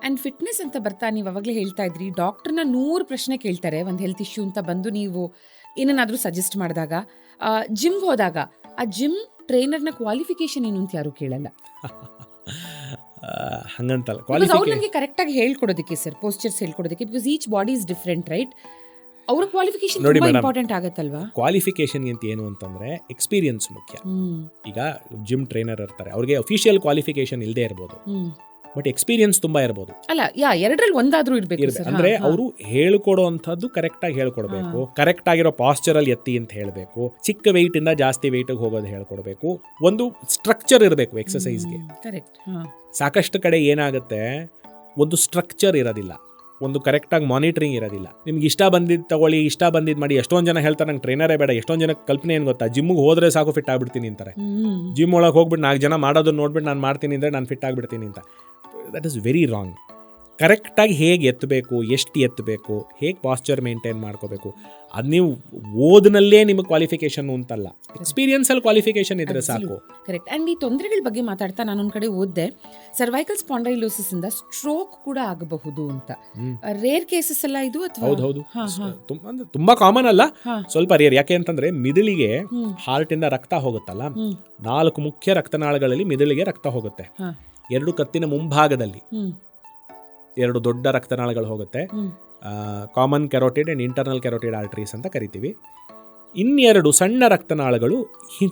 And fitness ಅಂತ ಬರ್ತಾ ನೀವು ಅವಾಗಲೇ ಹೇಳ್ತಾ ಇದ್ರಿ, ಡಾಕ್ಟರ್ನ 100 ಪ್ರಶ್ನೆ ಕೇಳ್ತಾರೆ ಒಂದು ಹೆಲ್ತ್ ಇಶ್ಯೂ ಅಂತ ಬಂದು ನೀವು ಏನನ್ನಾದರೂ ಸಜೆಸ್ಟ್ ಮಾಡಿದಾಗ. ಜಿಮ್ಗೆ ಹೋದಾಗ ಆ ಜಿಮ್ ಟ್ರೈನರ್ನ ಕ್ವಾಲಿಫಿಕೇಶನ್ ಏನು ಅಂತ ಯಾರೂ ಕೇಳಲ್ಲ. ಹಂಗಂತಲ್ಲ, ಅವ್ರು ನಮಗೆ ಕರೆಕ್ಟಾಗಿ ಹೇಳ್ಕೊಡೋದಕ್ಕೆ ಸರ್, ಪೋಸ್ಚರ್ಸ್ ಹೇಳ್ಕೊಡೋದಕ್ಕೆ, because each body is different, right? ಅವ್ರ ಕ್ವಾಲಿಫಿಕೇಶನ್ ತುಂಬಾ ಇಂಪಾರ್ಟೆಂಟ್ ಆಗುತ್ತಲ್ವಾ? ಕ್ವಾಲಿಫಿಕೇಶನ್ ಅಂತ ಏನು ಅಂತಂದ್ರೆ ಎಕ್ಸ್ಪೀರಿಯನ್ಸ್ ಮುಖ್ಯ. ಈಗ ಜಿಮ್ ಟ್ರೈನರ್ ಇರ್ತಾರೆ, ಅವ್ರಿಗೆ ಅಫಿಷಿಯಲ್ ಕ್ವಾಲಿಫಿಕೇಶನ್ ಇಲ್ಲದೆ ಇರ್ಬೋದು, ಬಟ್ ಎಕ್ಸ್ಪೀರಿಯನ್ಸ್ ತುಂಬಾ ಇರ್ಬೋದು. ಅಲ್ಲ, ಎರಡರಲ್ಲಿ ಒಂದಾದ್ರೂ ಇರಬೇಕು ಅಂದ್ರೆ ಅವರು ಹೇಳ್ಕೊಡೋವಂಥದ್ದು ಕರೆಕ್ಟ್ ಆಗಿ ಹೇಳ್ಕೊಡ್ಬೇಕು, ಕರೆಕ್ಟ್ ಆಗಿರೋ ಪಾಸ್ಚರ್ ಅಲ್ಲಿ ಎತ್ತಿ ಅಂತ ಹೇಳ್ಬೇಕು, ಚಿಕ್ಕ ವೆಯ್ಟ್ ಇಂದ ಜಾಸ್ತಿ ವೆಯ್ಟ್ ಹೋಗೋದು ಹೇಳ್ಕೊಡ್ಬೇಕು, ಒಂದು ಸ್ಟ್ರಕ್ಚರ್ ಇರಬೇಕು ಎಕ್ಸಸೈಸ್ಗೆ. ಕರೆಕ್ಟ್. ಸಾಕಷ್ಟು ಕಡೆ ಏನಾಗುತ್ತೆ, ಒಂದು ಸ್ಟ್ರಕ್ಚರ್ ಇರೋದಿಲ್ಲ, ಒಂದು ಕರೆಕ್ಟಾಗಿ ಮಾನಿಟರಿಂಗ್ ಇರೋದಿಲ್ಲ. ನಿಮ್ಗೆ ಇಷ್ಟ ಬಂದಿದ್ದು ತಗೊಳ್ಳಿ, ಇಷ್ಟ ಬಂದಿದ್ದು ಮಾಡಿ. ಎಷ್ಟೊಂದು ಜನ ಹೇಳ್ತಾರೆ ನಂಗೆ ಟ್ರೈನರೇ ಬೇಡ. ಎಷ್ಟೊಂದು ಜನ ಕಲ್ಪನೆ ಏನು ಗೊತ್ತಾ, ಜಿಮ್ಗೆ ಹೋದ್ರೆ ಸಾಕು ಫಿಟ್ ಆಗ್ಬಿಡ್ತೀನಿ ಅಂತಾರೆ. ಜಿಮ್ ಒಳಗೆ ಹೋಗ್ಬಿಟ್ಟು 4 ಜನ ಮಾಡೋದನ್ನ ನೋಡ್ಬಿಟ್ಟು ನಾನು ಮಾಡ್ತೀನಿ ಅಂದರೆ ನಾನು ಫಿಟ್ ಆಗ್ಬಿಡ್ತೀನಿ ಅಂತ. That is very wrong. ಕರೆಕ್ಟಾಗಿ ಹೇಗೆ ಎತ್ತಬೇಕು, ಎಷ್ಟು ಎತ್ತಬೇಕು, ಹೇಗೆ ಪಾಸ್ಚರ್ ಮೇಂಟೈನ್ ಮಾಡ್ಕೋಬೇಕು, ಅದು ನೀವು ಓದಿನಲ್ಲೇ ನಿಮಗೆ ಕ್ವಾಲಿಫಿಕೇಶನ್ ಅಂತಲ್ಲ, ಎಕ್ಸ್ಪೀರಿಯನ್ಸಲ್ಲಿ ಕ್ವಾಲಿಫಿಕೇಶನ್ ಇದ್ರೆ ಸಾಕು. ಕರೆಕ್ಟ್. ಆ್ಯಂಡ್ ಈ ತೊಂದರೆಗಳ ಬಗ್ಗೆ ಮಾತಾಡ್ತಾ ನಾನೊಂದು ಕಡೆ ಓದಿದೆ, ಸರ್ವೈಕಲ್ ಸ್ಪಾಂಡೈಲೋಸಿಸ್ ಇಂದ ಸ್ಟ್ರೋಕ್ ಕೂಡ ಆಗಬಹುದು ಅಂತ. ರೇರ್ ಕೇಸಸ್ ಅಲ್ಲ ಇದು? ಹೌದು, ತುಂಬಾ ಕಾಮನ್ ಅಲ್ಲ, ಸ್ವಲ್ಪ ರೇರ್. ಯಾಕೆ ಅಂತಂದ್ರೆ ಮಿದುಳಿಗೆ ಹಾರ್ಟ್ ಇಂದ ರಕ್ತ ಹೋಗುತ್ತಲ್ಲ, 4 ಮುಖ್ಯ ರಕ್ತನಾಳಗಳಲ್ಲಿ ಮಿದುಳಿಗೆ ರಕ್ತ ಹೋಗುತ್ತೆ. 2 ಕತ್ತಿನ ಮುಂಭಾಗದಲ್ಲಿ 2 ದೊಡ್ಡ ರಕ್ತನಾಳಗಳು ಹೋಗುತ್ತೆ, ಕಾಮನ್ ಕೆರೋಟಿಡ್ ಅಂಡ್ ಇಂಟರ್ನಲ್ ಕೆರೋಟಿಡ್ ಆರ್ಟರೀಸ್ ಅಂತ ಕರಿತೀವಿ. 2 ಸಣ್ಣ ರಕ್ತನಾಳಗಳು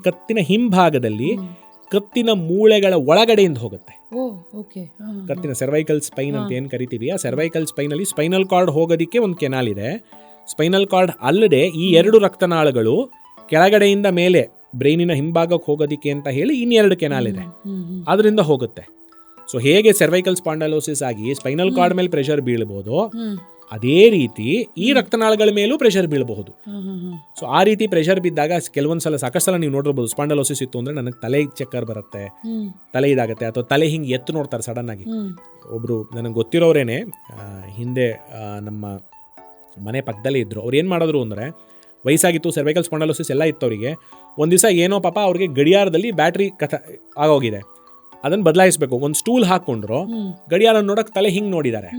ಕತ್ತಿನ ಹಿಂಭಾಗದಲ್ಲಿ ಕತ್ತಿನ ಮೂಳೆಗಳ ಒಳಗಡೆಯಿಂದ ಹೋಗುತ್ತೆ. ಕತ್ತಿನ ಸರ್ವೈಕಲ್ ಸ್ಪೈನ್ ಅಂತ ಏನು ಕರಿತೀವಿ, ಆ ಸರ್ವೈಕಲ್ ಸ್ಪೈನ್ ಅಲ್ಲಿ ಸ್ಪೈನಲ್ ಕಾರ್ಡ್ ಹೋಗೋದಿಕ್ಕೆ ಒಂದು ಕೆನಾಲ್ ಇದೆ. ಸ್ಪೈನಲ್ ಕಾರ್ಡ್ ಅಲ್ಲದೆ ಈ 2 ರಕ್ತನಾಳಗಳು ಕೆಳಗಡೆಯಿಂದ ಮೇಲೆ ಬ್ರೈನಿನ ಹಿಂಭಾಗಕ್ಕೆ ಹೋಗೋದಿಕ್ಕೆ ಅಂತ ಹೇಳಿ 2 ಕೆನಾಲ್ ಇದೆ, ಅದರಿಂದ ಹೋಗುತ್ತೆ. ಸೊ ಹೇಗೆ ಸರ್ವೈಕಲ್ ಸ್ಪಾಂಡಲೋಸಿಸ್ ಆಗಿ ಸ್ಪೈನಲ್ ಕಾರ್ಡ್ ಮೇಲೆ ಪ್ರೆಷರ್ ಬೀಳಬಹುದು, ಅದೇ ರೀತಿ ಈ ರಕ್ತನಾಳಗಳ ಮೇಲೂ ಪ್ರೆಷರ್ ಬೀಳಬಹುದು. ಸೊ ಆ ರೀತಿ ಪ್ರೆಷರ್ ಬಿದ್ದಾಗ ಕೆಲವೊಂದ್ಸಲ, ಸಾಕಷ್ಟು ಸಲ ನೀವು ನೋಡಿರ್ಬೋದು, ಸ್ಪಾಂಡಲೋಸಿಸ್ ಇತ್ತು ಅಂದ್ರೆ ನನಗೆ ತಲೆ ಚಕ್ಕರ್ ಬರುತ್ತೆ, ತಲೆ ಇದಾಗುತ್ತೆ, ಅಥವಾ ತಲೆ ಹಿಂಗೆ ಎತ್ತು ನೋಡ್ತಾರೆ ಸಡನ್ ಆಗಿ. ಒಬ್ರು ನನಗೆ ಗೊತ್ತಿರೋರೇನೆ ಹಿಂದೆ ನಮ್ಮ ಮನೆ ಪಕ್ಕದಲ್ಲೇ ಇದ್ರು. ಅವ್ರು ಏನು ಮಾಡಿದ್ರು ಅಂದರೆ, ವಯಸ್ಸಾಗಿತ್ತು, ಸರ್ವೈಕಲ್ ಸ್ಪಾಂಡಲೋಸಿಸ್ ಎಲ್ಲ ಇತ್ತು ಅವರಿಗೆ. ಒಂದು ದಿವಸ ಏನೋ ಪಾಪ ಅವ್ರಿಗೆ ಗಡಿಯಾರದಲ್ಲಿ ಬ್ಯಾಟ್ರಿ ಆಗೋಗಿದೆ, ಅದನ್ನು ಬದಲಾಯಿಸಬೇಕು. ಒಂದು ಸ್ಟೂಲ್ ಹಾಕೊಂಡ್ರು, ಗಡಿಯಾರ ನೋಡಕ್ಕೆ ತಲೆ ಹಿಂಗೆ ನೋಡಿದ್ದಾರೆ.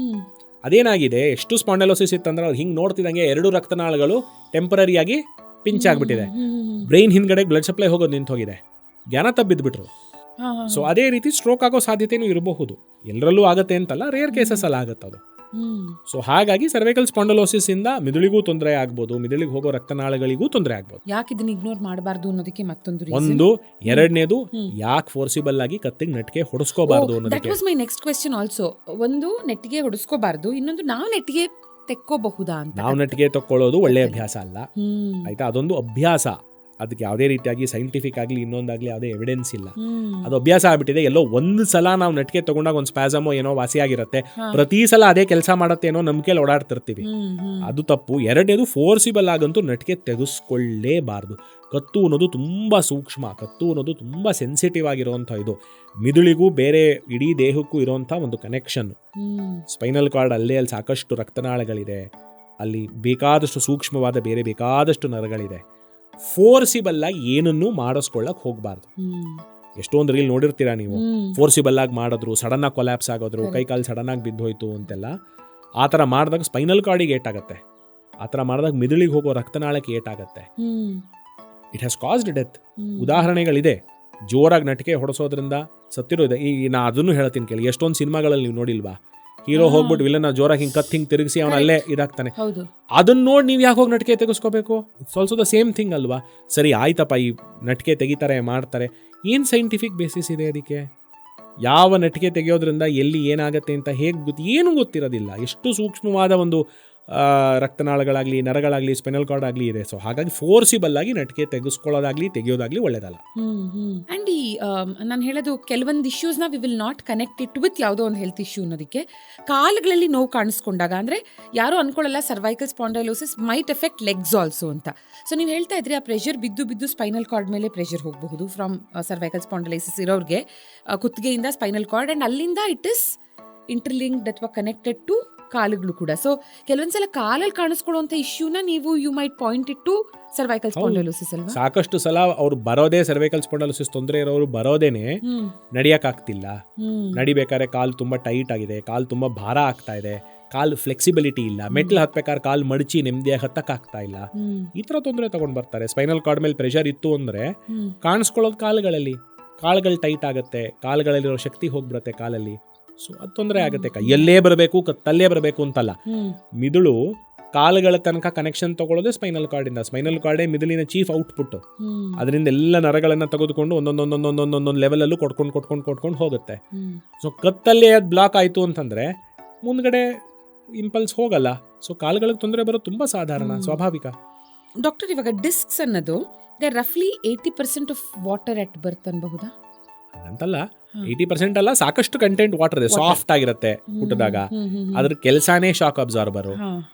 ಅದೇನಾಗಿದೆ, ಎಷ್ಟು ಸ್ಪಾಂಡಲೋಸಿಸ್ ಇತ್ತಂದ್ರೆ ಅವ್ರು ಹಿಂಗೆ ನೋಡ್ತಿದ್ದಂಗೆ 2 ರಕ್ತನಾಳಗಳು ಟೆಂಪರರಿಯಾಗಿ ಪಿಂಚ್ ಆಗಿಬಿಟ್ಟಿದೆ, ಬ್ರೈನ್ ಹಿಂದ್ಗಡೆ ಬ್ಲಡ್ ಸಪ್ಲೈ ಹೋಗೋದು ನಿಂತು ಹೋಗಿದೆ, ಜ್ಞಾನ ತಬ್ಬಿದ್ಬಿಟ್ರು. ಸೊ ಅದೇ ರೀತಿ ಸ್ಟ್ರೋಕ್ ಆಗೋ ಸಾಧ್ಯತೆನೂ ಇರಬಹುದು. ಎಲ್ಲರಲ್ಲೂ ಆಗುತ್ತೆ ಅಂತಲ್ಲ, ರೇರ್ ಕೇಸಸ್ ಅಲ್ಲಿ ಆಗುತ್ತೆ ಅದು. ಸೊ ಹಾಗಾಗಿ ಸರ್ವೈಕಲ್ ಸ್ಪಾಂಡಲೋಸಿಸ್ ಇಂದ ಮಿದುಳಿಗೂ ತೊಂದರೆ ಆಗ್ಬೋದು, ಮಿದುಳಿಗೆ ಹೋಗೋ ರಕ್ತನಾಳಗಳಿಗೂ ತೊಂದರೆ ಆಗ್ಬೋದು. ಯಾಕೆ ಇದನ್ನ ಇಗ್ನೋರ್ ಮಾಡಬಾರ್ದು ಅನ್ನೋದಕ್ಕೆ ಮತ್ತೊಂದು ಒಂದು. ಎರಡನೇದು, ಯಾಕೆ ಫೋರ್ಸಿಬಲ್ ಆಗಿ ಕತ್ತಿಗೆ ನೆಟ್ಟಿಗೆ ಹೊಡಿಸ್ಕೋಬಾರ್ದು ಅನ್ನೋದಕ್ಕೆ. That was my next question also. ಒಂದು, ನೆಟ್ಟಿಗೆ ಹೊಡಿಸ್ಕೋಬಾರ್ದು, ಇನ್ನೊಂದು ನಾವು ನೆಟ್ಟಿಗೆ ತೆಕ್ಕೋಬಹುದಾ ಅಂತ. ನಾವು ನೆಟ್ಟಿಗೆ ತಕ್ಕೊಳ್ಳೋದು ಒಳ್ಳೆ ಅಭ್ಯಾಸ ಅಲ್ಲ, ಆಯ್ತಾ? ಅದೊಂದು ಅಭ್ಯಾಸ, ಅದಕ್ಕೆ ಯಾವುದೇ ರೀತಿಯಾಗಿ ಸೈಂಟಿಫಿಕ್ ಆಗಲಿ ಇನ್ನೊಂದಾಗಲಿ ಯಾವುದೇ ಎವಿಡೆನ್ಸ್ ಇಲ್ಲ. ಅದು ಅಭ್ಯಾಸ ಆಗ್ಬಿಟ್ಟಿದೆ. ಎಲ್ಲೋ ಒಂದು ಸಲ ನಾವು ನೆಟ್ಟಿಗೆ ತಗೊಂಡಾಗ ಒಂದು ಸ್ಪ್ಯಾಸಮೋ ಏನೋ ವಾಸಿಯಾಗಿರುತ್ತೆ, ಪ್ರತಿ ಸಲ ಅದೇ ಕೆಲಸ ಮಾಡತ್ತೆ ಏನೋ ನಂಬಿಕೆಯಲ್ಲಿ ಓಡಾಡ್ತಿರ್ತೀವಿ, ಅದು ತಪ್ಪು. ಎರಡನೇದು, ಫೋರ್ಸಿಬಲ್ ಆಗಂತೂ ನೆಟ್ಟಿಗೆ ತೆಗೆಸ್ಕೊಳ್ಳೇಬಾರ್ದು. ಕತ್ತು ಅನ್ನೋದು ತುಂಬ ಸೂಕ್ಷ್ಮ, ಕತ್ತು ಅನ್ನೋದು ತುಂಬ ಸೆನ್ಸಿಟಿವ್ ಆಗಿರೋವಂಥ ಇದು. ಮಿದುಳಿಗೂ ಬೇರೆ ಇಡೀ ದೇಹಕ್ಕೂ ಇರೋವಂಥ ಒಂದು ಕನೆಕ್ಷನ್. ಸ್ಪೈನಲ್ ಕಾರ್ಡ್ ಅಲ್ಲೇ ಅಲ್ಲಿ ಸಾಕಷ್ಟು ರಕ್ತನಾಳಗಳಿದೆ, ಅಲ್ಲಿ ಬೇಕಾದಷ್ಟು ಸೂಕ್ಷ್ಮವಾದ ಬೇರೆ ಬೇಕಾದಷ್ಟು ನರಗಳಿದೆ. ಫೋರ್ಸಿಬಲ್ ಆಗಿ ಏನನ್ನೂ ಮಾಡಿಸ್ಕೊಳ್ಳಕ್ ಹೋಗ್ಬಾರ್ದು. ಎಷ್ಟೊಂದು ರೀಲ್ ನೋಡಿರ್ತೀರಾ ನೀವು, ಫೋರ್ಸಿಬಲ್ ಆಗಿ ಮಾಡಿದ್ರು, ಸಡನ್ ಆಗಿ ಕೊಲ್ಯಾಪ್ಸ್ ಆಗೋದ್ರು, ಕೈಕಾಲು ಸಡನ್ ಆಗಿ ಬಿದ್ದೋಯ್ತು ಅಂತೆಲ್ಲ. ಆ ಥರ ಮಾಡಿದಾಗ ಸ್ಪೈನಲ್ ಕಾರ್ಡಿಗೆ ಏಟಾಗತ್ತೆ, ಆ ಥರ ಮಾಡಿದಾಗ ಮಿದುಳಿಗೆ ಹೋಗೋ ರಕ್ತನಾಳಕ್ಕೆ ಏಟಾಗತ್ತೆ. It has caused death. ಉದಾಹರಣೆಗಳಿದೆ, ಜೋರಾಗಿ ನಟಿಕೆ ಹೊಡೆಸೋದ್ರಿಂದ ಸತ್ತಿರೋ ಇದೆ. ಈಗ ನಾ ಅದನ್ನು ಹೇಳ್ತೀನಿ ಕೇಳಿ, ಎಷ್ಟೊಂದು ಸಿನಿಮಾಗಳಲ್ಲಿ ನೀವು ನೋಡಿಲ್ವಾ, ಹೀರೋ ಹೋಗ್ಬಿಟ್ಟು ವಿಲನ್ ಜೋರಾಗಿ ಹಿಂಗೆ ಕತ್ ಹಿಂಗೆ ತಿರುಗಿಸಿ ಅವನ ಅಲ್ಲೇ ಇದಾಗ್ತಾನೆ. ಅದನ್ನ ನೋಡಿ ನೀವು ಯಾಕೆ ಹೋಗಿ ನಟಿಕೆ ತೆಗೆಸ್ಕೋಬೇಕು? It's also the same thing ಅಲ್ವಾ? ಸರಿ ಆಯ್ತಪ್ಪ, ಈ ನಟಿಕೆ ತೆಗಿತಾರೆ ಮಾಡ್ತಾರೆ, ಏನು ಸೈಂಟಿಫಿಕ್ ಬೇಸಿಸ್ ಇದೆ ಅದಕ್ಕೆ? ಯಾವ ನಟಿಕೆ ತೆಗೆಯೋದ್ರಿಂದ ಎಲ್ಲಿ ಏನಾಗುತ್ತೆ ಅಂತ ಹೇಗೆ ಏನು ಗೊತ್ತಿರೋದಿಲ್ಲ. ಎಷ್ಟು ಸೂಕ್ಷ್ಮವಾದ ಒಂದು ರಕ್ತನಾಳಗಳಾಗಲಿ ನರಗಳಾಗಲಿ ಸ್ಪೈನಲ್ ಕಾರ್ಡ್ ಆಗಲಿ ಇದೆ. ಸೊ ಹಾಗಾಗಿ ಫೋರ್ಸಿಬಲ್ ಆಗಿ ನಟಿಕೆ ತೆಗೆಸ್ಕೊಳ್ಳೋದಾಗ್ಲಿ ತೆಗೆಯೋದಾಗ್ಲಿ ಒಳ್ಳೇದಲ್ಲ. ಆ್ಯಂಡ್ ಈ ನಾನು ಹೇಳೋದು, ಕೆಲವೊಂದು ಇಶ್ಯೂಸ್ನ we will not connect it with ಯಾವುದೋ ಒಂದು ಹೆಲ್ತ್ ಇಶ್ಯೂ ಅನ್ನೋದಕ್ಕೆ. ಕಾಲುಗಳಲ್ಲಿ ನೋವು ಕಾಣಿಸ್ಕೊಂಡಾಗ, ಅಂದರೆ ಯಾರೂ ಅನ್ಕೊಳ್ಳಲ್ಲ cervical spondylosis might affect legs also ಅಂತ. ಸೊ ನೀವು ಹೇಳ್ತಾ ಇದ್ರಿ, ಆ ಪ್ರೆಷರ್ ಬಿದ್ದು ಸ್ಪೈನಲ್ ಕಾರ್ಡ್ ಮೇಲೆ ಪ್ರೆಷರ್ ಹೋಗಬಹುದು ಫ್ರಮ್ ಸರ್ವೈಕಲ್ ಸ್ಪಾಂಡೈಲೈಸಿಸ್ ಇರೋರಿಗೆ, ಕುತ್ತಿಗೆಯಿಂದ ಸ್ಪೈನಲ್ ಕಾರ್ಡ್, ಆ್ಯಂಡ್ ಅಲ್ಲಿಂದ ಇಟ್ ಇಸ್ ಇಂಟರ್ಲಿಂಕ್ಡ್ ಅಥವಾ ಕನೆಕ್ಟೆಡ್ ಟು ಕಾಲುಗಳು ಕೂಡ. ಸೊ ಕೆಲವೊಂದ್ಸಲ ಕಾಲಲ್ಲಿ ಕಾಣಿಸ್ಕೊಳ್ಳುವಂತ ಇಶ್ಯೂನ ನೀವು you might point it to cervical spondylosis ಅಲ್ವಾ? ಸಾಕಷ್ಟು ಸಲ ಅವ್ರು ಬರೋದೇ ಸರ್ವೈಕಲ್ ಸ್ಪಾಂಡೈಲೋಸಿಸ್ ತೊಂದರೆ ಇರೋರು ಬರೋದೇನೆ ನಡಿಯಕ್ ಆಗ್ತಿಲ್ಲ, ನಡಿಬೇಕಾದ್ರೆ ಕಾಲು ತುಂಬಾ ಟೈಟ್ ಆಗಿದೆ, ಕಾಲು ತುಂಬಾ ಭಾರ ಆಗ್ತಾ ಇದೆ, ಕಾಲು ಫ್ಲೆಕ್ಸಿಬಿಲಿಟಿ ಇಲ್ಲ, ಮೆಟ್ಲು ಹತ್ಬೇಕಾದ್ರೆ ಕಾಲು ಮಡಚಿ ನೆಮ್ಮದಿಯಾಗಿ ಹತ್ತಕ್ ಆಗ್ತಾ ಇಲ್ಲ, ಈ ತರ ತೊಂದರೆ ತಗೊಂಡ್ ಬರ್ತಾರೆ. ಸ್ಪೈನಲ್ ಕಾರ್ಡ್ ಮೇಲೆ ಪ್ರೆಷರ್ ಇತ್ತು ಅಂದ್ರೆ ಕಾಣಿಸ್ಕೊಳ್ಳೋದು ಕಾಲುಗಳಲ್ಲಿ, ಕಾಲುಗಳು ಟೈಟ್ ಆಗುತ್ತೆ, ಕಾಲುಗಳಲ್ಲಿರೋ ಶಕ್ತಿ ಹೋಗ್ಬಿಡುತ್ತೆ ಕಾಲಲ್ಲಿ. ಸೊ ಅದು ತೊಂದರೆ ಆಗುತ್ತೆ. ಕೈಯಲ್ಲೇ ಬರಬೇಕು, ಕತ್ತಲ್ಲೇ ಬರಬೇಕು ಅಂತಲ್ಲ, ಮಿದುಳು ಕಾಲುಗಳ ತನಕ ಕನೆಕ್ಷನ್ ತಗೊಳ್ಳೋದೇ ಸ್ಪೈನಲ್ ಕಾರ್ಡ್ ಇಂದ. ಸ್ಪೈನಲ್ ಕಾರ್ಡೇ ಮಿದುಳಿನ ಚೀಫ್ ಔಟ್ಪುಟ್. ಅದರಿಂದ ಎಲ್ಲ ನರಗಳನ್ನ ತೆಗೆದುಕೊಂಡು ಒಂದೊಂದೊಂದೊಂದೊಂದೊಂದೊಂದು ಲೆವೆಲಲ್ಲೂ ಕೊಟ್ಕೊಂಡು ಹೋಗುತ್ತೆ. ಸೊ ಕತ್ತಲ್ಲೇ ಅದು ಬ್ಲಾಕ್ ಆಯ್ತು ಅಂತಂದ್ರೆ ಮುಂದ್ಗಡೆ ಇಂಪಲ್ಸ್ ಹೋಗಲ್ಲ. ಸೊ ಕಾಲುಗಳಿಗೆ ತೊಂದರೆ ಬರೋದು ತುಂಬಾ ಸಾಧಾರಣ, ಸ್ವಾಭಾವಿಕ. ಡಾಕ್ಟರ್, ಇವಾಗ ಡಿಸ್ಕ್ಸ್ ಅನ್ನೋದು ದೇ ರಫ್ಲಿ 80% ಆಫ್ ವಾಟರ್ ಅಟ್ ಬರ್ತ್ ಅನ್ಬಹುದಾ? ಅಂತಲ್ಲ, 80% ಅಲ್ಲ, ಸಾಕಷ್ಟು ಕಂಟೆಂಟ್ ವಾಟರ್ ಇದೆ. ಸಾಫ್ಟ್ ಆಗಿರುತ್ತೆ ಹುಟ್ಟಿದಾಗ, ಅದ್ರ ಕೆಲಸನೇ ಶಾಕ್ ಅಬ್ಸಾರ್ಬರು.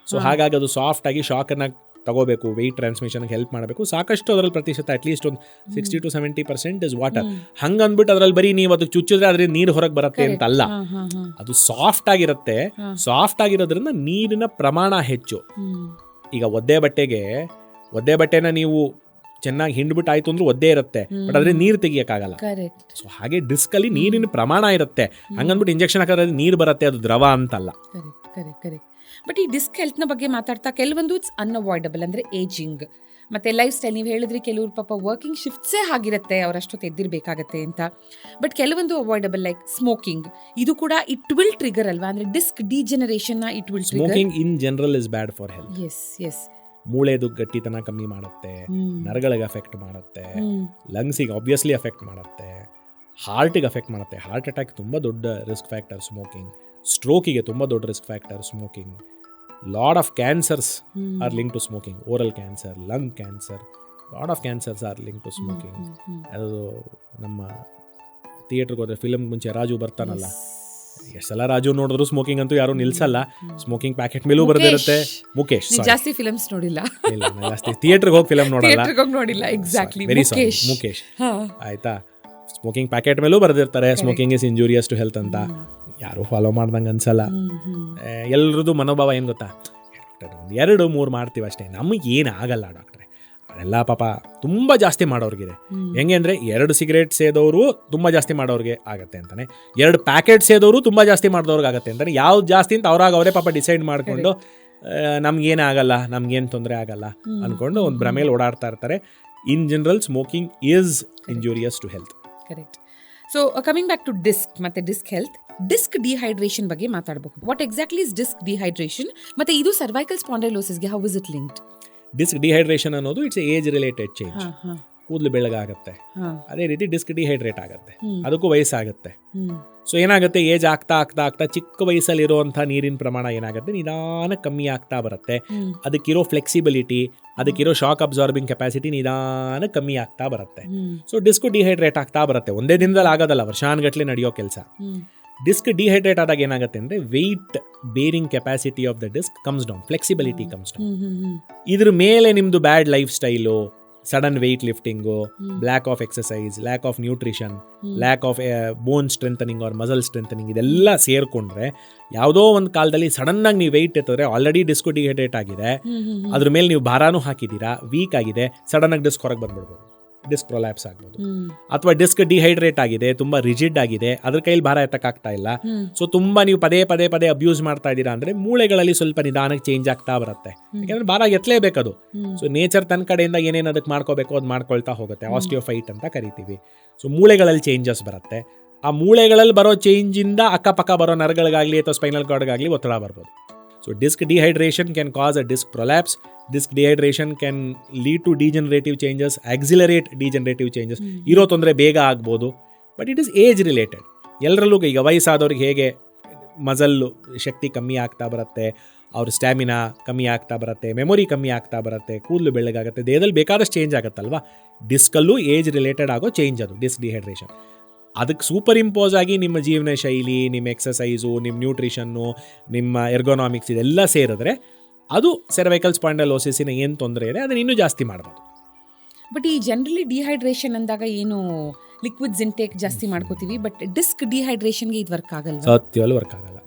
ಸೊ ಹಾಗಾಗಿ ಅದು ಸಾಫ್ಟ್ ಆಗಿ ಶಾಕ್ ಅನ್ನ ತಗೋಬೇಕು, ವೆಯ್ಟ್ ಟ್ರಾನ್ಸ್ಮಿಷನ್ ಹೆಲ್ಪ್ ಮಾಡಬೇಕು. ಸಾಕಷ್ಟು ಅದರಲ್ಲಿ ಪ್ರತಿಶತ ಅಟ್ಲೀಸ್ಟ್ ಒಂದು 60 to 70% ಇಸ್ ವಾಟರ್. ಹಂಗಂದ್ಬಿಟ್ಟು ಅದ್ರಲ್ಲಿ ಬರೀ ನೀವು ಅದಕ್ಕೆ ಚುಚ್ಚಿದ್ರೆ ಅದ್ರಿಂದ ನೀರು ಹೊರಗೆ ಬರುತ್ತೆ ಅಂತ ಅಲ್ಲ. ಅದು ಸಾಫ್ಟ್ ಆಗಿರುತ್ತೆ. ಸಾಫ್ಟ್ ಆಗಿರೋದ್ರಿಂದ ನೀರಿನ ಪ್ರಮಾಣ ಹೆಚ್ಚು. ಈಗ ಒದ್ದೆ ಬಟ್ಟೆನ ನೀವು ಚೆನ್ನಾಗಿ ಹಿಂಡ್ಬಿಟ್ಟು ಆಯ್ತು ಅಂದ್ರೆ ಒದ್ದೇ ಇರುತ್ತೆ, ಬಟ್ ಅದ್ರೆ ನೀರು ತೆಗಿಯಕ್ಕಾಗಲ್ಲ. ಸೊ ಹಾಗೆ ಡಿಸ್ಕ್ ಅಲ್ಲಿ ನೀರಿನ ಪ್ರಮಾಣ ಇರುತ್ತೆ. ಹಂಗಂದ್ಬಿಟ್ಟು ಇಂಜೆಕ್ಷನ್ ಹಾಕಿದ್ರೆ ನೀರು ಬರುತ್ತೆ, ಅದು ದ್ರವ ಅಂತಲ್ಲ. ಬಟ್ ಈ ಡಿಸ್ಕ್ ಹೆಲ್ತ್ ನ ಬಗ್ಗೆ ಮಾತಾಡ್ತಾ ಕೆಲವೊಂದು ಇಟ್ಸ್ ಅನ್ಅವಾಯ್ಡಬಲ್, ಅಂದ್ರೆ ಏಜಿಂಗ್ ಮತ್ತೆ ಲೈಫ್ ಸ್ಟೈಲ್. ನೀವು ಹೇಳಿದ್ರಿ ಕೆಲವರು ಪಾಪ ವರ್ಕಿಂಗ್ ಶಿಫ್ಟ್ಸೇ ಆಗಿರುತ್ತೆ, ಅವರಷ್ಟೊತ್ತು ಎದ್ದಿರ್ಬೇಕಾಗತ್ತೆ ಅಂತ. ಬಟ್ ಕೆಲವೊಂದು ಅವಾಯ್ಡಬಲ್, ಲೈಕ್ ಸ್ಮೋಕಿಂಗ್, ಇದು ಕೂಡ ಇಟ್ ವಿಲ್ ಟ್ರಿಗರ್ ಅಲ್ವಾ? ಅಂದ್ರೆ ಡಿಸ್ಕ್ ಡಿಜೆನರೇಷನ್ ನ it will trigger. Smoking in general is bad for health. Yes ಮೂಳೆದು ಗಟ್ಟಿತನ ಕಮ್ಮಿ ಮಾಡುತ್ತೆ, ನರಗಳಿಗೆ ಅಫೆಕ್ಟ್ ಮಾಡುತ್ತೆ, ಲಂಗ್ಸಿಗೆ ಆಬ್ವಿಯಸ್ಲಿ ಅಫೆಕ್ಟ್ ಮಾಡುತ್ತೆ, ಹಾರ್ಟಿಗೆ ಅಫೆಕ್ಟ್ ಮಾಡುತ್ತೆ. ಹಾರ್ಟ್ ಅಟ್ಯಾಕ್ ತುಂಬ ದೊಡ್ಡ ರಿಸ್ಕ್ ಫ್ಯಾಕ್ಟರ್ ಸ್ಮೋಕಿಂಗ್. ಸ್ಟ್ರೋಕಿಗೆ ತುಂಬ ದೊಡ್ಡ risk factor smoking. Lot of cancers are link to smoking. Oral cancer, lung cancer, lot of cancers are link to smoking. ಅದು ನಮ್ಮ ಥಿಯೇಟರ್ಗೆ ಹೋದ್ರೆ ಫಿಲಮ್ ಮುಂಚೆ ರಾಜು ಬರ್ತಾನಲ್ಲ, ಎಷ್ಟೆಲ್ಲ ರಾಜು ನೋಡಿದ್ರು ಸ್ಮೋಕಿಂಗ್ ಅಂತೂ ಯಾರು ನಿಲ್ಸಲ್ಲ. ಸ್ಮೋಕಿಂಗ್ ಪ್ಯಾಕೆಟ್ ಮೇಲೂ ಬರ್ದಿರುತ್ತೆ. ಮುಖೇಶ್, ಜಾಸ್ತಿ ಫಿಲ್ಮ್ಸ್ ನೋಡಿಲ್ಲ, ಜಾಸ್ತಿ ಥಿಯೇಟರ್ಗೆ ಹೋಗಿ ಫಿಲಮ್ ನೋಡಿಲ್ಲ. ಎಕ್ಸಾಕ್ಟ್ಲಿ, ಮುಖೇಶ್ ಆಯ್ತಾ. ಸ್ಮೋಕಿಂಗ್ ಪ್ಯಾಕೆಟ್ ಮೇಲೂ ಬರ್ದಿರ್ತಾರೆ smoking is injurious to health ಅಂತ. ಯಾರು ಫಾಲೋ ಮಾಡ್ದಂಗೆ ಅನ್ಸಲ್ಲ. ಎಲ್ರದ್ದು ಮನೋಭಾವ ಏನು ಗೊತ್ತಾ, ಡಾಕ್ಟರ್ 2-3 ಮಾಡ್ತೀವಿ ಅಷ್ಟೇ, ನಮಗೆ ಏನು ಆಗಲ್ಲ ಡಾಕ್ಟ್ರೆ. ಅದೆಲ್ಲ ಪಾಪ ತುಂಬ ಜಾಸ್ತಿ ಮಾಡೋರ್ಗಿದೆ. ಹೆಂಗೆ ಅಂದರೆ 2 ಸಿಗರೇಟ್ ಸೇದೋರು ತುಂಬ ಜಾಸ್ತಿ ಮಾಡೋರಿಗೆ ಆಗತ್ತೆ ಅಂತಾನೆ, 2 ಪ್ಯಾಕೆಟ್ ಸೇದೋರು ತುಂಬ ಜಾಸ್ತಿ ಮಾಡಿದವ್ರಿಗೆ ಆಗತ್ತೆ ಅಂತಾನೆ. ಯಾವ್ದು ಜಾಸ್ತಿ ಅಂತ ಅವರೇ ಪಾಪ ಡಿಸೈಡ್ ಮಾಡಿಕೊಂಡು ನಮ್ಗೇನಾಗಲ್ಲ, ನಮ್ಗೇನು ತೊಂದರೆ ಆಗಲ್ಲ ಅಂದ್ಕೊಂಡು ಒಂದು ಭ್ರಮೇಲಿ ಓಡಾಡ್ತಾ ಇರ್ತಾರೆ. In general smoking is injurious to health. Correct. So coming back to disc ಮತ್ತೆ ಡಿಸ್ಕ್ ಹೆಲ್ತ್, ಡಿಸ್ಕ್ ಡಿಹೈಡ್ರೇಷನ್ ಬಗ್ಗೆ ಮಾತಾಡಬಹುದು. What exactly is disc dehydration, ಮತ್ತೆ ಇದು ಸರ್ವೈಕಲ್ ಸ್ಪಾಂಡೈಲೋಸಿಸ್ಗೆ how is it linked? Disc dehydration ಅನ್ನೋದು ಇಟ್ಸ್ ಏಜ್ ರಿಲೇಟೆಡ್ ಚೇಂಜ್. ಕೂದಲು ಬೆಳ್ಳಗಾಗತ್ತೆ, ಅದೇ ರೀತಿ ಡಿಸ್ಕ್ ಡಿಹೈಡ್ರೇಟ್ ಆಗುತ್ತೆ, ಅದಕ್ಕೂ ವಯಸ್ಸಾಗುತ್ತೆ. ಸೊ ಏನಾಗುತ್ತೆ, ಏಜ್ ಆಗ್ತಾ ಆಗ್ತಾ ಆಗ್ತಾ ಚಿಕ್ಕ ವಯಸ್ಸಲ್ಲಿ ಇರುವಂಥ ನೀರಿನ ಪ್ರಮಾಣ ಏನಾಗುತ್ತೆ, ನಿಧಾನ ಕಮ್ಮಿ ಆಗ್ತಾ ಬರುತ್ತೆ. ಅದಕ್ಕಿರೋ ಫ್ಲೆಕ್ಸಿಬಿಲಿಟಿ, ಅದಕ್ಕಿರೋ ಶಾಕ್ ಅಬ್ಸಾರ್ಬಿಂಗ್ ಕೆಪಾಸಿಟಿ ನಿಧಾನ ಕಮ್ಮಿ ಆಗ್ತಾ ಬರುತ್ತೆ. ಸೊ ಡಿಸ್ಕ್ ಡಿಹೈಡ್ರೇಟ್ ಆಗ್ತಾ ಬರುತ್ತೆ. ಒಂದೇ ದಿನದಲ್ಲಿ ಆಗೋದಲ್ಲ, ವರ್ಷಾನುಗಟ್ಲೆ ನಡೆಯೋ ಕೆಲಸ. ಡಿಸ್ಕ್ ಡಿಹೈಡ್ರೇಟ್ ಆದಾಗ ಏನಾಗುತ್ತೆ ಅಂದ್ರೆ weight bearing capacity of the disc comes down, flexibility comes down. ಇದ್ರ ಮೇಲೆ ನಿಮ್ದು bad lifestyle, sudden weight lifting, lack of exercise, lack of nutrition, lack of bone strengthening or muscle strengthening, ಇದೆಲ್ಲ ಸೇರ್ಕೊಂಡ್ರೆ ಯಾವುದೋ ಒಂದು ಕಾಲದಲ್ಲಿ ಸಡನ್ ಆಗಿ ನೀವು ವೆಯ್ಟ್ ಎತ್ತಿದ್ರೆ ಆಲ್ರೆಡಿ ಡಿಸ್ಕ್ ಡಿಹೈಡ್ರೇಟ್ ಆಗಿದೆ, ಅದ್ರ ಮೇಲೆ ನೀವು ಭಾರಾನು ಹಾಕಿದ್ದೀರಾ, ವೀಕ್ ಆಗಿದೆ, ಸಡನ್ ಆಗಿ ಡಿಸ್ಕ್ ಹೊರಗೆ ಬಂದ್ಬಿಡ್ಬೋದು, ಡಿಸ್ಕ್ ಪ್ರೊಲ್ಯಾಪ್ಸ್ ಆಗ್ಬೋದು. ಅಥವಾ ಡಿಸ್ಕ್ ಡಿಹೈಡ್ರೇಟ್ ಆಗಿದೆ, ತುಂಬಾ ರಿಜಿಡ್ ಆಗಿದೆ, ಅದ್ರ ಕೈಲಿ ಭಾರ ಎತ್ತಕ್ಕಾಗ್ತಾ ಇಲ್ಲ. ಸೊ ತುಂಬಾ ನೀವು ಪದೇ ಪದೇ ಅಬ್ಯೂಸ್ ಮಾಡ್ತಾ ಇದ್ದೀರಾ ಅಂದ್ರೆ ಮೂಳೆಗಳಲ್ಲಿ ಸ್ವಲ್ಪ ನಿಧಾನಕ್ಕೆ ಚೇಂಜ್ ಆಗ್ತಾ ಬರುತ್ತೆ. ಯಾಕಂದ್ರೆ ಭಾರ ಎತ್ತಲೇಬೇಕದು. ಸೊ ನೇಚರ್ ತನ್ನ ಕಡೆಯಿಂದ ಏನೇನು ಅದಕ್ಕೆ ಮಾಡ್ಕೋಬೇಕು ಅದು ಮಾಡ್ಕೊಳ್ತಾ ಹೋಗುತ್ತೆ. ಆಸ್ಟಿಯೋಫೈಟ್ ಅಂತ ಕರಿತೀವಿ. ಸೊ ಮೂಳೆಗಳಲ್ಲಿ ಚೇಂಜಸ್ ಬರುತ್ತೆ. ಆ ಮೂಳೆಗಳಲ್ಲಿ ಬರೋ ಚೇಂಜಿಂದ ಅಕ್ಕಪಕ್ಕ ಬರೋ ನರಗಳಿಗಾಗಲಿ ಅಥವಾ ಸ್ಪೈನಲ್ ಕಾರ್ಡ್ಗಾಗಲಿ ಒತ್ತಡ ಬರ್ಬೋದು. So disc dehydration can cause a disc prolapse. Disc dehydration can lead to degenerative changes, accelerate degenerative changes. ಇರೋ ತೊಂದರೆ ಬೇಗ ಆಗ್ಬೋದು, but it is age related. ಎಲ್ಲರಲ್ಲೂ ಈಗ ವಯಸ್ಸಾದವ್ರಿಗೆ ಹೇಗೆ ಮಸಲ್ಲು ಶಕ್ತಿ ಕಮ್ಮಿ ಆಗ್ತಾ ಬರುತ್ತೆ, ಅವ್ರ ಸ್ಟ್ಯಾಮಿನಾ ಕಮ್ಮಿ ಆಗ್ತಾ ಬರುತ್ತೆ, ಮೆಮೊರಿ ಕಮ್ಮಿ ಆಗ್ತಾ ಬರುತ್ತೆ, ಕೂದಲು ಬೆಳ್ಳಗಾಗುತ್ತೆ, ದೇಹದಲ್ಲಿ ಬೇಕಾದಷ್ಟು ಚೇಂಜ್ ಆಗುತ್ತಲ್ವಾ. ಡಿಸ್ಕಲ್ಲೂ ಏಜ್ ರಿಲೇಟೆಡ್ ಆಗೋ ಚೇಂಜ್ ಅದು ಡಿಸ್ಕ್ ಡಿಹೈಡ್ರೇಷನ್. ಅದಕ್ಕೆ ಸೂಪರ್ ಇಂಪೋಸ್ ಆಗಿ ನಿಮ್ಮ ಜೀವನ ಶೈಲಿ, ನಿಮ್ಮ ಎಕ್ಸಸೈಸು, ನಿಮ್ಮ ನ್ಯೂಟ್ರಿಷನ್ನು, ನಿಮ್ಮ ಎರ್ಗೋನಾಮಿಕ್ಸ್ ಇದೆಲ್ಲ ಸೇರಿದ್ರೆ ಅದು ಸರ್ವೈಕಲ್ ಸ್ಪಾಂಡೈಲೋಸಿಸ್ಸಿನ ಏನು ತೊಂದರೆ ಇದೆ ಅದನ್ನು ಇನ್ನೂ ಜಾಸ್ತಿ ಮಾಡ್ಬೋದು. ಬಟ್ ಈ ಜನರಲಿ ಡಿಹೈಡ್ರೇಷನ್ ಅಂದಾಗ ಏನು ಲಿಕ್ವಿಡ್ಸ್ ಇಂಟೇಕ್ ಜಾಸ್ತಿ ಮಾಡ್ಕೋತೀವಿ, ಬಟ್ ಡಿಸ್ಕ್ ಡಿಹೈಡ್ರೇಷನ್ಗೆ ಇದು ವರ್ಕ್ ಆಗಲ್ಲ. ಸತ್ಯವಾಗ್ಲೂ ವರ್ಕ್ ಆಗಲ್ಲ.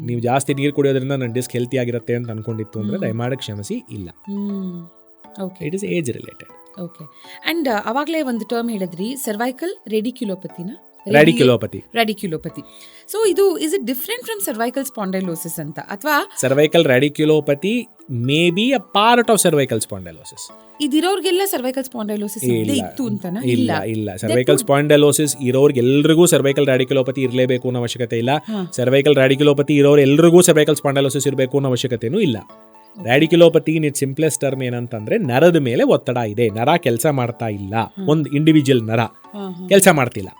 ನೀವು ಜಾಸ್ತಿ ನೀರು ಕುಡಿಯೋದ್ರಿಂದ ನನ್ನ ಡಿಸ್ಕ್ ಹೆಲ್ತಿ ಆಗಿರುತ್ತೆ ಅಂತ ಅನ್ಕೊಂಡಿತ್ತು ಅಂದ್ರೆ ದಯಮಾಡಿ ಕ್ಷಮಿಸಿ, ಇಲ್ಲ. Okay, it is age related. Okay. And ಅವಾಗಲೇ ಒಂದು ಟರ್ಮ್ ಹೇಳಿದ್ರಿ, ಸರ್ವೈಕಲ್ ರೆಡಿಕ್ಯುಲೋಪತಿನ, ರ್ಯಾಡಿಕ್ಯುಲೋಪತಿ. ಸೊ ಇದು is it different from cervical spondylosis ಅಂತ, ಅಥವಾ cervical radiculopathy may be a part of cervical spondylosis? ಇದಿರೋರ್ಗೆಲ್ಲ ಸರ್ವೈಕಲ್ ಸ್ಪಾಂಡೈಲೋಸಿಸ್ ಇತ್ತು ಅಂತನ? ಇಲ್ಲ. ಸರ್ವೈಕಲ್ ಸ್ಪಾಂಡೈಲೋಸಿಸ್ ಇರೋರ್ಗೆಲ್ರಿಗೂ ಸರ್ವೈಕಲ್ ರ್ಯಾಡಿಕ್ಯುಲೋಪತಿ ಇರಲೇಬೇಕು ಅನ್ನೋ ಅವಶ್ಯಕತೆ ಇಲ್ಲ. ಸರ್ವೈಕಲ್ ರ್ಯಾಡಿಕ್ಯುಲೋಪತಿ ಇರೋರು ಎಲ್ರಿಗೂ ಸರ್ವೈಕಲ್ ಸ್ಪಾಂಡೈಲೋಸಿಸ್ ಇರಬೇಕು ಅನ್ನೋ ಅವಶ್ಯಕತೆನೂ ಇಲ್ಲ. ರ್ಯಾಡಿಕ್ಯುಲೋಪತಿ ಇನ್ ಇಟ್ ಸಿಂಪ್ಲೆಸ್ಟ್ ಟರ್ಮ್ ಏನಂತಂದ್ರೆ, ನರದ ಮೇಲೆ ಒತ್ತಡ ಇದೆ, ನರ ಕೆಲಸ ಮಾಡ್ತಾ ಇಲ್ಲ, ಒಂದು ಇಂಡಿವಿಜುವಲ್ ನರ ಕೆಲಸ ಮಾಡ್ತಿಲ್ಲ.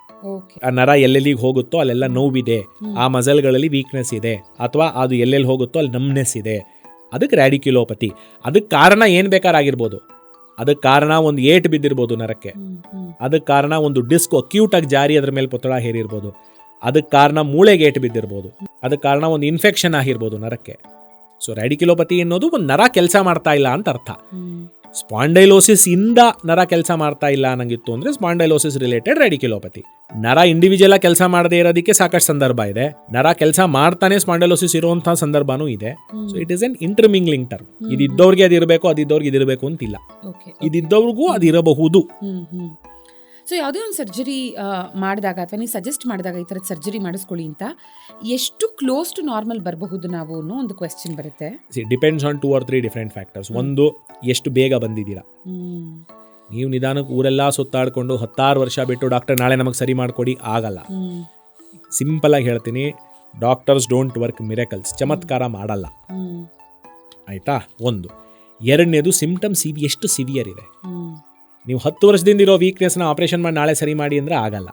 ಆ ನರ ಎಲ್ಲೆಲ್ಲಿಗೆ ಹೋಗುತ್ತೋ ಅಲ್ಲೆಲ್ಲ ನೋವಿದೆ, ಆ ಮಸಲ್ಗಳಲ್ಲಿ ವೀಕ್ನೆಸ್ ಇದೆ, ಅಥವಾ ಅದು ಎಲ್ಲೆಲ್ಲಿ ಹೋಗುತ್ತೋ ಅಲ್ಲಿ ನಮ್ನೆಸ್ ಇದೆ, ಅದಕ್ಕೆ ರ್ಯಾಡಿಕ್ಯುಲೋಪತಿ. ಅದಕ್ಕೆ ಕಾರಣ ಏನ್ ಬೇಕಾರಾಗಿರ್ಬೋದು. ಅದಕ್ಕೆ ಕಾರಣ ಒಂದು ಏಟ್ ಬಿದ್ದಿರ್ಬೋದು ನರಕ್ಕೆ, ಅದಕ್ಕೆ ಕಾರಣ ಒಂದು ಡಿಸ್ಕ್ ಅಕ್ಯೂಟ್ ಆಗಿ ಜಾರಿ ಅದ್ರ ಮೇಲೆ ಒತ್ತಡ ಹೇರಿರ್ಬೋದು, ಅದಕ್ಕೆ ಕಾರಣ ಮೂಳೆಗೆ ಏಟ್ ಬಿದ್ದಿರ್ಬೋದು, ಅದಕ್ಕೆ ಕಾರಣ ಒಂದು ಇನ್ಫೆಕ್ಷನ್ ಆಗಿರ್ಬೋದು ನರಕ್ಕೆ. ಸೊ ರ್ಯಾಡಿಕ್ಯುಲೋಪತಿ ಅನ್ನೋದು ಒಂದು ನರ ಕೆಲಸ ಮಾಡ್ತಾ ಇಲ್ಲ ಅಂತ ಅರ್ಥ. ಸ್ಪಾಂಡೈಲೋಸಿಸ್ ಇಂದ ನರ ಕೆಲಸ ಮಾಡ್ತಾ ಇಲ್ಲ ಅನ್ನಂಗಿತ್ತು ಅಂದ್ರೆ ಸ್ಪಾಂಡೈಲೋಸಿಸ್ ರಿಲೇಟೆಡ್ ರ್ಯಾಡಿಕ್ಯುಲೋಪತಿ. ನರ ಇಂಡಿವಿಜುವಲ್ ಆಗಿ ಕೆಲಸ ಮಾಡದೇ ಇರೋದಕ್ಕೆ ಸಾಕಷ್ಟು ಸಂದರ್ಭ ಇದೆ, ನರ ಕೆಲಸ ಮಾಡ್ತಾನೆ ಸ್ಪಾಂಡೈಲೋಸಿಸ್ ಇರುವಂತಹ ಸಂದರ್ಭನೂ ಇದೆ. So it is an intermingling term. ಇದಿದ್ದವ್ರಿಗೆ ಅದಿರಬೇಕು, ಅದಿದ್ದವ್ರಿಗೆ ಇದಿರಬೇಕು ಅಂತಿಲ್ಲ, ಇದಿದ್ದವ್ರಿಗೂ ಅದಿರಬಹುದು. ಸೊ ಯಾವುದೇ ಒಂದು ಸರ್ಜರಿ ಮಾಡಿದಾಗ ಅಥವಾ ನೀವು ಸಜೆಸ್ಟ್ ಮಾಡಿದಾಗ ಈ ಥರದ ಸರ್ಜರಿ ಮಾಡಿಸ್ಕೊಳ್ಳಿ ಅಂತ, ಎಷ್ಟು ಕ್ಲೋಸ್ ಟು ನಾರ್ಮಲ್ ಬರಬಹುದು ನಾವು ಅನ್ನೋ ಒಂದು ಕ್ವೆಶ್ಚನ್ ಬರುತ್ತೆ. Depends on 2 or 3 different factors. ಒಂದು, ಎಷ್ಟು ಬೇಗ ಬಂದಿದ್ದೀರಾ. ನೀವು ನಿಧಾನಕ್ಕೆ ಊರೆಲ್ಲ ಸುತ್ತಾಡ್ಕೊಂಡು 16 ವರ್ಷ ಬಿಟ್ಟು ಡಾಕ್ಟರ್ ನಾಳೆ ನಮಗೆ ಸರಿ ಮಾಡಿಕೊಡಿ ಆಗಲ್ಲ. ಸಿಂಪಲ್ ಆಗಿ ಹೇಳ್ತೀನಿ, ಡಾಕ್ಟರ್ಸ್ ಡೋಂಟ್ ವರ್ಕ್ ಮಿರಾಕಲ್ಸ್, ಚಮತ್ಕಾರ ಮಾಡಲ್ಲ. ಆಯ್ತಾ? ಒಂದು. ಎರಡನೇದು, ಸಿಂಪ್ಟಮ್ಸ್ ಎಷ್ಟು ಸಿವಿಯರ್ ಇದೆ. ನೀವು 10 ವರ್ಷದಿಂದ ಇರೋ ವೀಕ್ನೆಸ್ನ ಆಪರೇಷನ್ ಮಾಡಿ ನಾಳೆ ಸರಿ ಮಾಡಿ ಅಂದರೆ ಆಗಲ್ಲ.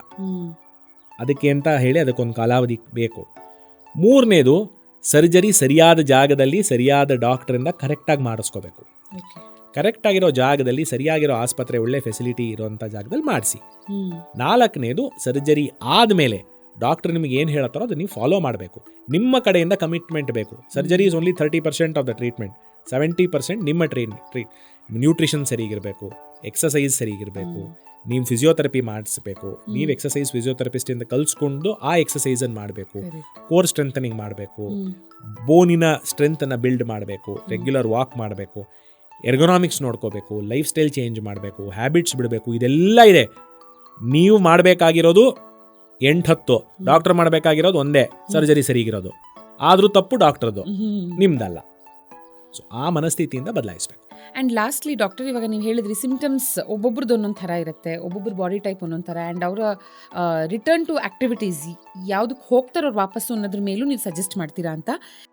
ಅದಕ್ಕೆ ಅಂತ ಹೇಳಿ ಅದಕ್ಕೊಂದು ಕಾಲಾವಧಿ ಬೇಕು. ಮೂರನೇದು, ಸರ್ಜರಿ ಸರಿಯಾದ ಜಾಗದಲ್ಲಿ ಸರಿಯಾದ ಡಾಕ್ಟರಿಂದ ಕರೆಕ್ಟಾಗಿ ಮಾಡಿಸ್ಕೋಬೇಕು. ಕರೆಕ್ಟಾಗಿರೋ ಜಾಗದಲ್ಲಿ, ಸರಿಯಾಗಿರೋ ಆಸ್ಪತ್ರೆ, ಒಳ್ಳೆ ಫೆಸಿಲಿಟಿ ಇರೋಂಥ ಜಾಗದಲ್ಲಿ ಮಾಡಿಸಿ. ನಾಲ್ಕನೇದು, ಸರ್ಜರಿ ಆದಮೇಲೆ ಡಾಕ್ಟರ್ ನಿಮಗೆ ಏನು ಹೇಳ್ತಾರೋ ಅದು ನೀವು ಫಾಲೋ ಮಾಡಬೇಕು. ನಿಮ್ಮ ಕಡೆಯಿಂದ ಕಮಿಟ್ಮೆಂಟ್ ಬೇಕು. Surgery is only 30% of the treatment. 70% ನಿಮ್ಮ ನ್ಯೂಟ್ರಿಷನ್ ಸರಿಗಿರಬೇಕು, ಎಕ್ಸಸೈಸ್ ಸರಿಗಿರಬೇಕು, ನೀವು ಫಿಸಿಯೋಥೆರಪಿ ಮಾಡಿಸ್ಬೇಕು. ನೀವು ಎಕ್ಸಸೈಸ್ ಫಿಸಿಯೋಥೆರಪಿಸ್ಟಿಂದ ಕಲಿಸ್ಕೊಂಡು ಆ ಎಕ್ಸಸೈಸನ್ನು ಮಾಡಬೇಕು. ಕೋರ್ ಸ್ಟ್ರೆಂಥನಿಂಗ್ ಮಾಡಬೇಕು, ಬೋನಿನ ಸ್ಟ್ರೆಂತನ್ನು ಬಿಲ್ಡ್ ಮಾಡಬೇಕು, ರೆಗ್ಯುಲರ್ ವಾಕ್ ಮಾಡಬೇಕು, ಎರ್ಗೊನಾಮಿಕ್ಸ್ ನೋಡ್ಕೋಬೇಕು, ಲೈಫ್ ಸ್ಟೈಲ್ ಚೇಂಜ್ ಮಾಡಬೇಕು, ಹ್ಯಾಬಿಟ್ಸ್ ಬಿಡಬೇಕು. ಇದೆಲ್ಲ ಇದೆ. ನೀವು ಮಾಡಬೇಕಾಗಿರೋದು 8-10, ಡಾಕ್ಟರ್ ಮಾಡಬೇಕಾಗಿರೋದು ಒಂದೇ, ಸರ್ಜರಿ ಸರಿಗಿರೋದು. ಆದರೂ ತಪ್ಪು ಡಾಕ್ಟರ್ದು, ನಿಮ್ದಲ್ಲ. ಸೊ ಆ ಮನಸ್ಥಿತಿಯಿಂದ ಬದಲಾಯಿಸಬೇಕು. ಆ್ಯಂಡ್ ಲಾಸ್ಟ್ಲಿ ಡಾಕ್ಟರ್, ಇವಾಗ ನೀವು ಹೇಳಿದ್ರಿ ಸಿಂಪ್ಟಮ್ಸ್ ಒಬ್ಬೊಬ್ರದ್ದು ಒಂದೊಂದು ಥರ ಇರುತ್ತೆ, ಒಬ್ಬೊಬ್ರು ಬಾಡಿ ಟೈಪ್ ಒಂದೊಂದು ಥರ, ಆ್ಯಂಡ್ ಅವರ ರಿಟರ್ನ್ ಟು ಆಕ್ಟಿವಿಟೀಸ್ ಯಾವುದಕ್ಕೆ ಹೋಗ್ತಾರೋ ವಾಪಸ್ಸು ಅನ್ನೋದ್ರ ಮೇಲೂ ನೀವು ಸಜೆಸ್ಟ್ ಮಾಡ್ತೀರಾ ಅಂತ.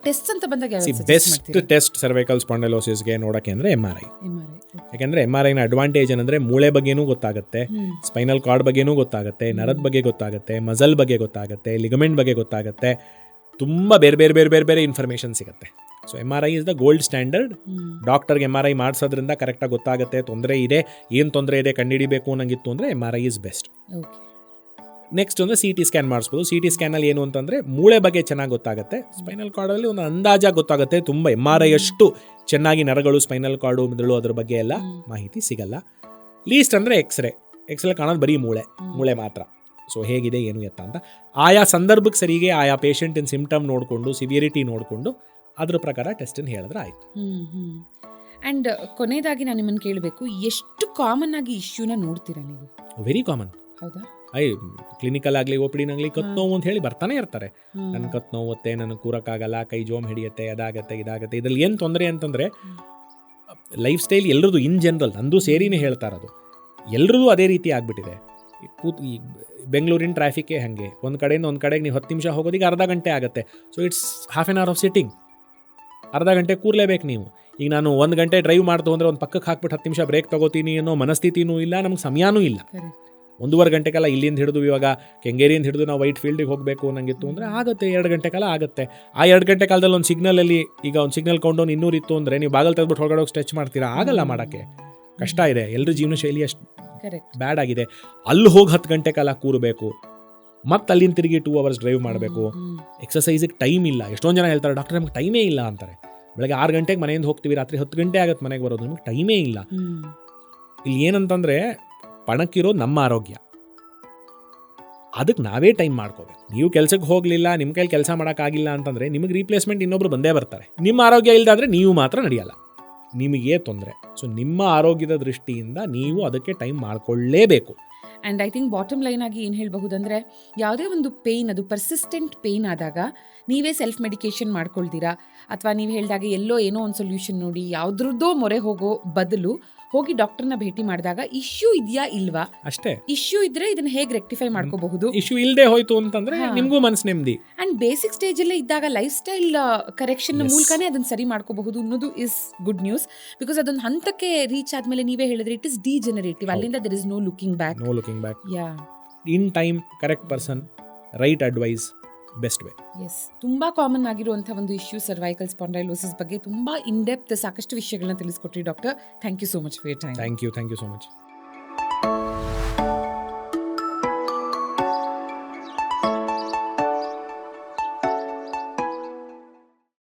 ಟೆಸ್ಟ್ ಅಂತ ಬಂದಾಗ ಬೆಸ್ಟ್ ಟೆಸ್ಟ್ ಸರ್ವೈಕಲ್ ಸ್ಪಾಂಡೈಲೋಸಿಸ್ಗೆ ನೋಡೋಕ್ಕೆ ಅಂದರೆ MRI. ಯಾಕೆಂದರೆ MRIನ ಅಡ್ವಾಂಟೇಜ್ ಏನಂದರೆ ಮೂಳೆ ಬಗ್ಗೆನೂ ಗೊತ್ತಾಗುತ್ತೆ, ಸ್ಪೈನಲ್ ಕಾರ್ಡ್ ಬಗ್ಗೆನೂ ಗೊತ್ತಾಗುತ್ತೆ, ನರದ ಬಗ್ಗೆ ಗೊತ್ತಾಗುತ್ತೆ, ಮಸಲ್ ಬಗ್ಗೆ ಗೊತ್ತಾಗುತ್ತೆ, ಲಿಗಮೆಂಟ್ ಬಗ್ಗೆ ಗೊತ್ತಾಗುತ್ತೆ, ತುಂಬ ಬೇರೆ ಬೇರೆ ಬೇರೆ ಬೇರೆ ಬೇರೆ ಇನ್ಫಾರ್ಮೇಷನ್ ಸಿಗುತ್ತೆ. So MRI is the gold standard. ಡಾಕ್ಟರ್ಗೆ MRI ಮಾಡಿಸೋದ್ರಿಂದ ಕರೆಕ್ಟಾಗಿ ಗೊತ್ತಾಗುತ್ತೆ, ತೊಂದರೆ ಇದೆ, ಏನು ತೊಂದರೆ ಇದೆ ಕಂಡುಹಿಡಿಬೇಕು ಅನ್ನಂಗಿತ್ತು ಅಂದರೆ MRI ಇಸ್ ಬೆಸ್ಟ್. ನೆಕ್ಸ್ಟ್ ಅಂದರೆ CT ಸ್ಕ್ಯಾನ್ ಮಾಡಿಸ್ಬೋದು. CT ಸ್ಕ್ಯಾನಲ್ಲಿ ಏನು ಅಂತಂದರೆ ಮೂಳೆ ಬಗ್ಗೆ ಚೆನ್ನಾಗಿ ಗೊತ್ತಾಗುತ್ತೆ, ಸ್ಪೈನಲ್ ಕಾರ್ಡಲ್ಲಿ ಒಂದು ಅಂದಾಜಾಗಿ ಗೊತ್ತಾಗುತ್ತೆ. ತುಂಬ MRI ಅಷ್ಟು ಚೆನ್ನಾಗಿ ನರಗಳು, ಸ್ಪೈನಲ್ ಕಾರ್ಡು, ಮಿದುಳು ಅದ್ರ ಬಗ್ಗೆ ಎಲ್ಲ ಮಾಹಿತಿ ಸಿಗಲ್ಲ. ಲೀಸ್ಟ್ ಅಂದರೆ ಎಕ್ಸ್ರೇ ಕಾಣೋದು ಬರೀ ಮೂಳೆ ಮಾತ್ರ. ಸೊ ಹೇಗಿದೆ ಏನು ಎತ್ತ ಅಂತ ಆಯಾ ಸಂದರ್ಭಕ್ಕೆ ಸರಿಗೆ ಆಯಾ ಪೇಷಂಟಿನ ಸಿಂಪ್ಟಮ್ ನೋಡಿಕೊಂಡು, ಸಿವಿಯರಿಟಿ ನೋಡಿಕೊಂಡು ಅದ್ರ ಪ್ರಕಾರ ಟೆಸ್ಟನ್ನು ಹೇಳಿದ್ರೆ ಆಯಿತು. ಆ್ಯಂಡ್ ಕೊನೆಯದಾಗಿ ನಾನು ನಿಮ್ಮನ್ನು ಕೇಳಬೇಕು, ಎಷ್ಟು ಕಾಮನ್ ಆಗಿ ಇಶ್ಯೂನ ನೋಡ್ತೀರಾ ನೀವು? Very common. ಹೌದಾ? ಕ್ಲಿನಿಕಲ್ ಆಗಲಿ OPDನಾಗಲಿ ಕತ್ತು ನೋವು ಅಂತ ಹೇಳಿ ಬರ್ತಾನೆ ಇರ್ತಾರೆ. ನನ್ನ ಕತ್ತು ನೋವುತ್ತೆ, ನನಗೆ ಕೂರಕ್ಕಾಗಲ್ಲ, ಕೈ ಜೋಮ್ ಹಿಡಿಯುತ್ತೆ, ಅದಾಗತ್ತೆ ಇದಾಗತ್ತೆ. ಇದರಲ್ಲಿ ಏನು ತೊಂದರೆ ಅಂತಂದರೆ ಲೈಫ್ ಸ್ಟೈಲ್ ಎಲ್ಲರದು ಇನ್ ಜನರಲ್, ನಂದು ಸೇರಿನೇ ಹೇಳ್ತಾ ಇರೋದು, ಎಲ್ಲರದು ಅದೇ ರೀತಿ ಆಗಿಬಿಟ್ಟಿದೆ. ಈ ಬೆಂಗಳೂರಿನ ಟ್ರಾಫಿಕ್ಕೇ ಹಾಗೆ, ಒಂದು ಕಡೆಯಿಂದ ಒಂದು ಕಡೆಗೆ ನೀವು 10 ನಿಮಿಷ ಹೋಗೋದಿಗೆ ಅರ್ಧ ಗಂಟೆ ಆಗುತ್ತೆ. So it's half an hour of sitting. ಅರ್ಧ ಗಂಟೆ ಕೂರಲೇಬೇಕು ನೀವು. ಈಗ ನಾನು 1 ಗಂಟೆ ಡ್ರೈವ್ ಮಾಡ್ತು ಅಂದರೆ ಒಂದು ಪಕ್ಕಕ್ಕೆ ಹಾಕ್ಬಿಟ್ಟು 10 ನಿಮಿಷ ಬ್ರೇಕ್ ತೊಗೋತೀನಿ ಅನ್ನೋ ಮನಸ್ಥಿತಿನೂ ಇಲ್ಲ, ನಮ್ಗೆ ಸಮಯನೂ ಇಲ್ಲ. 1.5 ಗಂಟೆ ಕಾಲ ಇಲ್ಲಿಂದ ಹಿಡಿದು ಇವಾಗ ಕೆಂಗೇರಿಯಿಂದ ಹಿಡಿದು ನಾವು ವೈಟ್ ಫೀಲ್ಡಿಗೆ ಹೋಗಬೇಕು ಅನ್ನಂಗಿತ್ತು ಅಂದರೆ ಆಗುತ್ತೆ, 2 ಗಂಟೆ ಕಾಲ ಆಗುತ್ತೆ. ಆ 2 ಗಂಟೆ ಕಾಲದಲ್ಲಿ ಒಂದು ಸಿಗ್ನಲಲ್ಲಿ, ಈಗ ಒಂದು ಸಿಗ್ನಲ್ ಕೌಂಟೌನ್ 200 ಇತ್ತು ಅಂದರೆ ನೀವು ಬಾಗಲ್ ತೆಗೆದ್ಬಿಟ್ಟು ಹೊರಗಡೆ ಹೋಗಿ ಸ್ಟ್ರೆಚ್ ಮಾಡ್ತೀರಾ? ಆಗಲ್ಲ, ಮಾಡೋಕ್ಕೆ ಕಷ್ಟ ಇದೆ. ಎಲ್ಲರ ಜೀವನ ಶೈಲಿ ಅಷ್ಟು ಬ್ಯಾಡ್ ಆಗಿದೆ. ಅಲ್ಲಿ ಹೋಗಿ 10 ಗಂಟೆ ಕಾಲ ಕೂರಬೇಕು, ಮತ್ತೆ ಅಲ್ಲಿಂದ ತಿರುಗಿ 2 ಅವರ್ಸ್ ಡ್ರೈವ್ ಮಾಡಬೇಕು. ಎಕ್ಸಸೈಸಿಗೆ ಟೈಮ್ ಇಲ್ಲ. ಎಷ್ಟೊಂದು ಜನ ಹೇಳ್ತಾರೆ, ಡಾಕ್ಟರ್ ನಮಗೆ ಟೈಮೇ ಇಲ್ಲ ಅಂತಾರೆ. ಬೆಳಗ್ಗೆ 6 ಗಂಟೆಗೆ ಮನೆಯಿಂದ ಹೋಗ್ತೀವಿ, ರಾತ್ರಿ 10 ಗಂಟೆ ಆಗುತ್ತೆ ಮನೆಗೆ ಬರೋದು, ನಮಗೆ ಟೈಮೇ ಇಲ್ಲ. ಇಲ್ಲಿ ಏನಂತಂದರೆ ಪಣಕ್ಕಿರೋ ನಮ್ಮ ಆರೋಗ್ಯ. ಅದಕ್ಕೆ ನಾವೇ ಟೈಮ್ ಮಾಡ್ಕೋಬೇಕು. ನೀವು ಕೆಲಸಕ್ಕೆ ಹೋಗಲಿಲ್ಲ, ನಿಮ್ಮ ಕೈಲಿ ಕೆಲಸ ಮಾಡೋಕ್ಕಾಗಿಲ್ಲ ಅಂತಂದರೆ ನಿಮಗೆ ರೀಪ್ಲೇಸ್ಮೆಂಟ್ ಇನ್ನೊಬ್ರು ಬಂದೇ ಬರ್ತಾರೆ. ನಿಮ್ಮ ಆರೋಗ್ಯ ಇಲ್ಲದಾದರೆ ನೀವು ಮಾತ್ರ ನಡೆಯಲ್ಲ, ನಿಮಗೇ ತೊಂದರೆ. ಸೊ ನಿಮ್ಮ ಆರೋಗ್ಯದ ದೃಷ್ಟಿಯಿಂದ ನೀವು ಅದಕ್ಕೆ ಟೈಮ್ ಮಾಡ್ಕೊಳ್ಳೇಬೇಕು. And I think bottom line ಆಗಿ ಏನು ಹೇಳಬಹುದಂದರೆ, ಯಾವುದೇ ಒಂದು ಪೇಯ್ನ್, ಅದು ಪರ್ಸಿಸ್ಟೆಂಟ್ ಪೇಯ್ನ್ ಆದಾಗ ನೀವೇ ಸೆಲ್ಫ್ ಮೆಡಿಕೇಷನ್ ಮಾಡ್ಕೊಳ್ತೀರಾ, ಅಥವಾ ನೀವು ಹೇಳಿದಾಗ ಎಲ್ಲೋ ಏನೋ ಒಂದು ಸೊಲ್ಯೂಷನ್ ನೋಡಿ ಯಾವುದ್ರದ್ದೋ ಮೊರೆ ಹೋಗೋ ಬದಲು ಹೋಗಿ ಡಾಕ್ಟರ್ನ ಭೇಟಿ ಮಾಡಿದಾಗ ಇಶ್ಯೂ ಇದೆಯಾ ಇಲ್ವಾ, ಅಷ್ಟೇ. ಇಶ್ಯೂ ಇದ್ರೆ ಇದನ್ನ ಹೇಗೆ ರೆಕ್ಟಿಫೈ ಮಾಡ್ಕೋಬಹುದು. ಇಶ್ಯೂ ಇಲ್ಲದೆ ಹೋಯ್ತು ಅಂತಂದ್ರೆ ನಿಮಗೂ ಮನಸ್ಸು ನೆಮ್ಮದಿ. ಅಂಡ್ ಬೇಸಿಕ್ ಸ್ಟೇಜ್ ಅಲ್ಲೇ ಇದ್ದಾಗ ಲೈಫ್ ಸ್ಟೈಲ್ ಕರೆಕ್ಷನ್ ಮೂಲಕನೇ ಅದನ್ನ ಸರಿ ಮಾಡ್ಕೋಬಹುದು ಅನ್ನೋದು ಇಸ್ ಗುಡ್ ನ್ಯೂಸ್. ಬಿಕಾಸ್ ಅದೊಂದು ಹಂತಕ್ಕೆ ರೀಚ್ ಆದ್ಮೇಲೆ ನೀವೇ ಹೇಳಿದ್ರೆ ಇಟ್ ಇಸ್ ಡಿಜೆನರೇಟಿವ್, ಅಲ್ಲಿಂದ there is no looking back. Yeah, in time, correct person, right advice, best way. Yes, ತುಂಬಾ ಕಾಮನ್ ಆಗಿರುವಂಥ ಒಂದು ಇಶ್ಯೂ ಸರ್ವೈಕಲ್ ಸ್ಪಾಂಡೈಲೋಸಿಸ್ ಬಗ್ಗೆ ತುಂಬಾ ಇನ್ ಡೆಪ್ತ್ ಸಾಕಷ್ಟು ವಿಷಯಗಳನ್ನ ತಿಳಿಸ್ಕೊಟ್ರಿ doctor. Thank you so much for your time. Thank you so much.